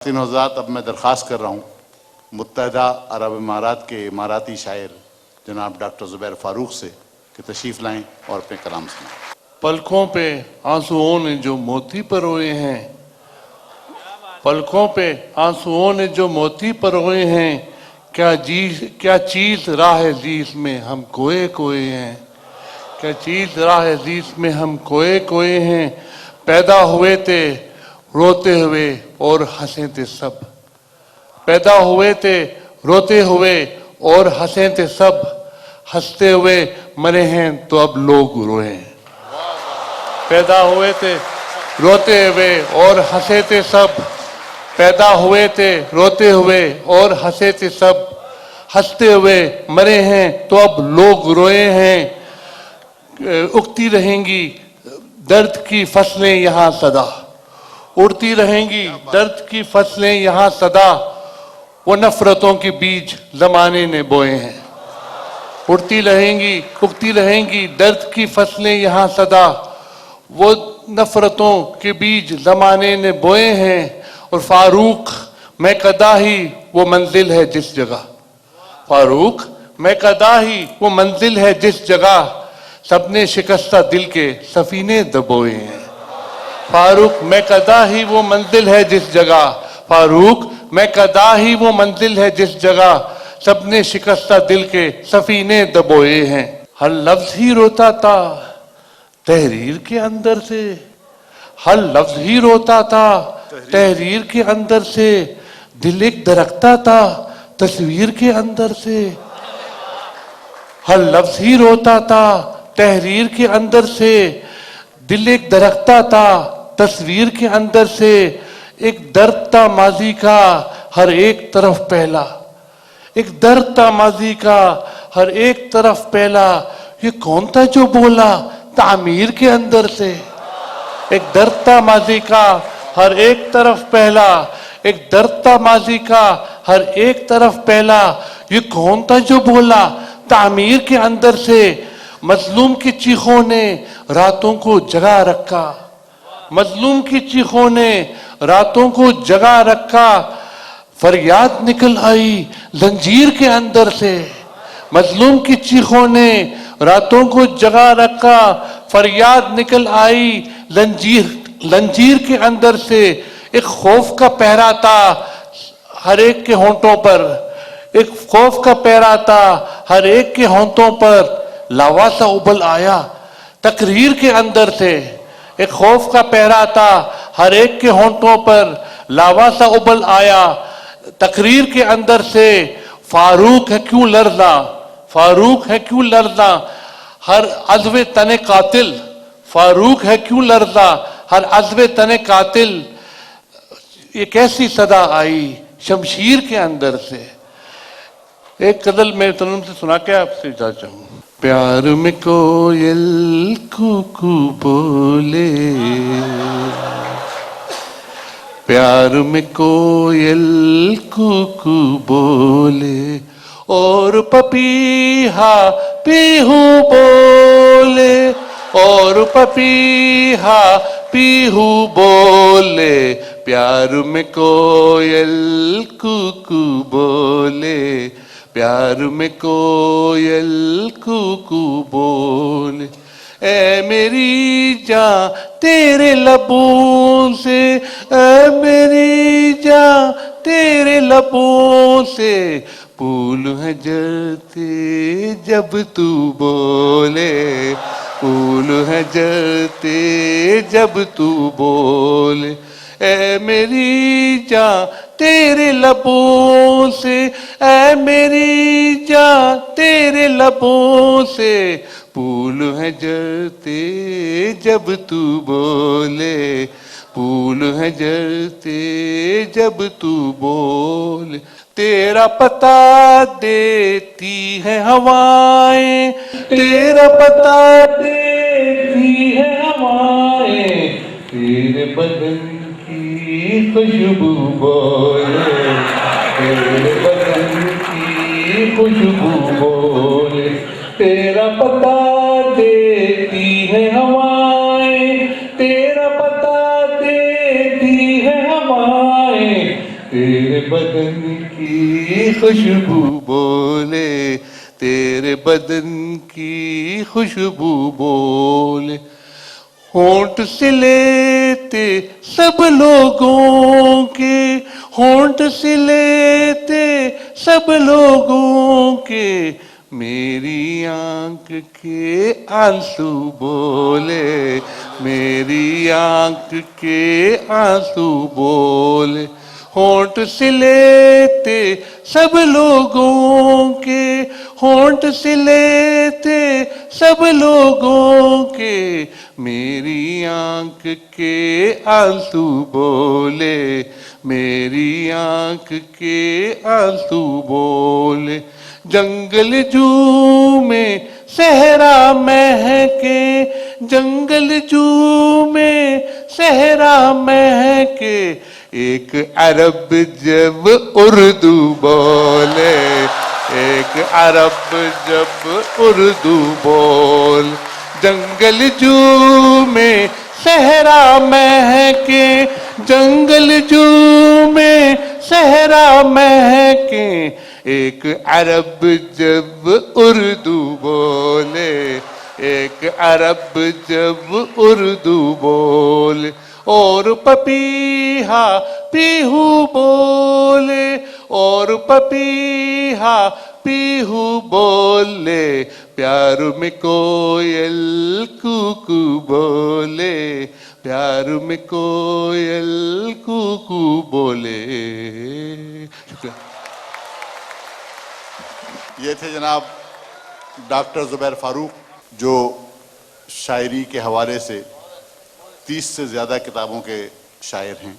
तीन हज़ात अब मैं दरख्वास्त कर रहा हूँ मुत्तहदा अरब इमारात के इमाराती शायर जनाब डॉक्टर ज़ुबैर फ़ारूक से कि तशरीफ़ लाएं और अपने कलाम सुनाएं। पलकों पे आंसुओं ने जो मोती परोए हैं, पलकों पे आंसुओं ने जो मोती परोए हैं, क्या चीज़ राह जीस में हम कोए कोए हैं, क्या चीज़ राह जीस में हम कोए कोए हैं। पैदा हुए थे रोते हुए और हंसे थे सब, पैदा हुए थे रोते हुए और हंसे थे सब, हंसते हुए मरे हैं तो अब लोग रोए हैं। पैदा हुए थे रोते हुए और हंसे थे सब, पैदा हुए थे रोते हुए और हंसे थे सब, हंसते हुए मरे हैं तो अब लोग रोए हैं। उगती रहेंगी दर्द की फसलें यहाँ सदा, उड़ती रहेंगी दर्द की फसलें यहाँ सदा, वो नफरतों के बीज जमाने ने बोए हैं। उड़ती रहेंगी उगती रहेंगी दर्द की फसलें यहाँ सदा, वो नफरतों के बीज जमाने ने बोए हैं। और फारूक मैं कदा ही वो मंजिल है जिस जगह, फारूक मैं कदा ही वो मंजिल है जिस जगह, सबने शिकस्ता दिल के सफीने दबोए हैं। फारूक मैं कदा ही वो मंजिल है जिस जगह, फारूक मैं कदा ही वो मंजिल है जिस जगह, सबने शिकस्ता दिल के सफीने दबोए हैं। हर लफ्ज ही रोता था तहरीर के अंदर से, हर लफ्ज ही रोता था तहरीर के अंदर से, दिल एक दरकता था तस्वीर के अंदर से। हर लफ्ज ही रोता था तहरीर के अंदर से, दिल एक दरकता था तस्वीर के अंदर से। एक दर्द था माजी का हर एक तरफ पहला, एक दर्द था माजी का हर एक तरफ पहला, ये कौन था जो बोला तामीर के अंदर से। एक दर्द था माजी का हर एक तरफ पहला, एक दर्द था माजी का हर एक तरफ पहला, ये कौन था जो बोला तामीर के अंदर से। मजलूम की चीखों ने रातों को जगा रखा, मजलूम की चीखों ने रातों को जगा रखा, फरियाद निकल आई जंजीर के अंदर से। मजलूम की चीखों ने रातों को जगा रखा, फरियाद निकल आई जंजीर के अंदर से। एक खौफ का पहरा था हर एक के होंठों पर, एक खौफ का पहरा था हर एक के होंठों पर, लावा सा उबल आया तकरीर के अंदर से। एक खौफ का पहरा था हर एक के होंठों पर, लावा सा उबल आया तकरीर के अंदर से। फारूक है क्यों लर्जा, फारूक है क्यों लर्जा हर अज़्वे तने कातिल, फारूक है क्यों लर्जा हर अज़्वे तने कातिल। ये कैसी सदा आई शमशीर के अंदर से। एक गजल में तनुम से सुना के आपसे इजाज़त चाहूँ। प्यार में कोयल कुकू बोले, प्यार में कोयल कुकू बोले, और पपीहा पीहू बोले, और पपीहा पीहू बोले। प्यार में कोयल कुकू बोले, प्यार में कोयल कुकू बोले। ऐ मेरी जान तेरे लबों से, ऐ मेरी जान तेरे लबों से, फूल है जलते जब तू बोले, फूल है जलते जब तू बोले। ऐ मेरी जान तेरे लबों से, ऐ मेरी जान तेरे लबों से, फूल है जलते जब तू बोले, फूल है जलते जब तू बोले। तेरा पता देती है हवाएं, तेरा पता देती है हवाएं, तेरे बदन की खुशबू बोले, तेरे बदन की खुशबू बोले। तेरा पता देती है हवाएं, तेरा पता देती है हवाएं, तेरे बदन की खुशबू बोले, तेरे बदन की खुशबू बोले, होंठ से लेते सब लोगों के, होंठ से लेते सब लोगों के, मेरी आंख के आंसू बोले, मेरी आंख के आंसू बोले, होंठ से लेते सब लोगों के, होंठ से लेते सब लोगों के, मेरी आंख के आंसू बोले, मेरी आंख के आंसू बोले, जंगल जू में सहरा महके, जंगल जू में सहरा महके, एक अरब जब उर्दू बोले, एक अरब जब उर्दू बोल, जंगल जू में सहरा महके, जंगल जू में सहरा महके, एक अरब जब उर्दू बोले, एक अरब जब उर्दू बोले, और पपीहा पीहू बोले, और पपीहा पीहू बोले, प्यार में कोयल कुकू बोले, प्यार में कोयल कुकू बोले। ये थे जनाब डॉक्टर ज़ुबैर फारूक, जो शायरी के हवाले से 30 से ज़्यादा किताबों के शायर हैं।